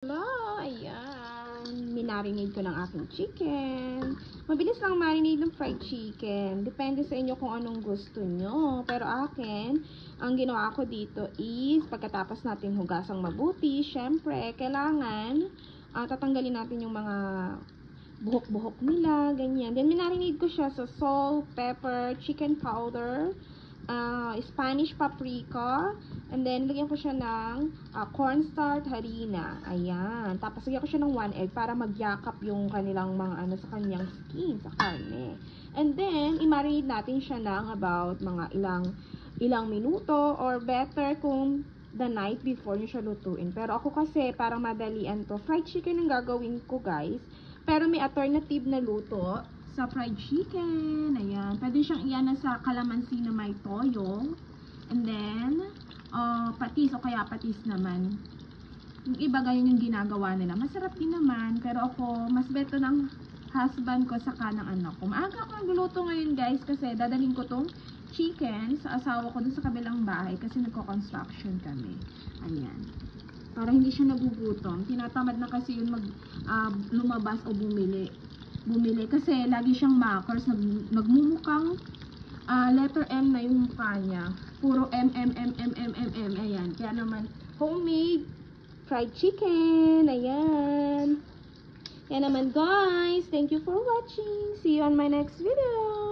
Hello, ayan. Minarinate ko ng aking chicken. Mabilis lang marinate ng fried chicken. Depende sa inyo kung anong gusto nyo. Pero akin, ang ginawa ko dito is, pagkatapos natin hugasang mabuti, syempre, kailangan tatanggalin natin yung mga buhok-buhok nila, ganyan. Then, minarinate ko siya sa salt, pepper, chicken powder, Spanish paprika, and then lagyan ko siya ng cornstarch harina. Ayan. Tapos lagyan ko siya ng 1 egg para magyakap yung kanilang mga ano sa kanyang skin, sa karne. And then, i-marinate natin siya ng about mga ilang minuto or better kung the night before nyo siya lutuin. Pero ako kasi parang madalian to. Fried chicken ang gagawin ko, guys. Pero may alternative na luto sa fried chicken. Ayan. Pwede siyang iyan sa kalamansi na may toyo. And then, patis o kaya patis naman. Yung iba ganyan yung ginagawa nila. Masarap din naman. Pero ako, mas beto ng husband ko saka ng anak ko. Maaga ako nagluluto ngayon, guys, kasi dadalhin ko tong chicken sa asawa ko dun sa kabilang bahay kasi nagko-construction kami. Ayan. Para hindi siya nagugutom. Tinatamad na kasi yun lumabas o bumili kasi lagi siyang makers, nagmumukhang letter M na yung mukha niya. Puro M. Ayan. Kaya naman, homemade fried chicken. Ayan. Yan naman, guys. Thank you for watching. See you on my next video.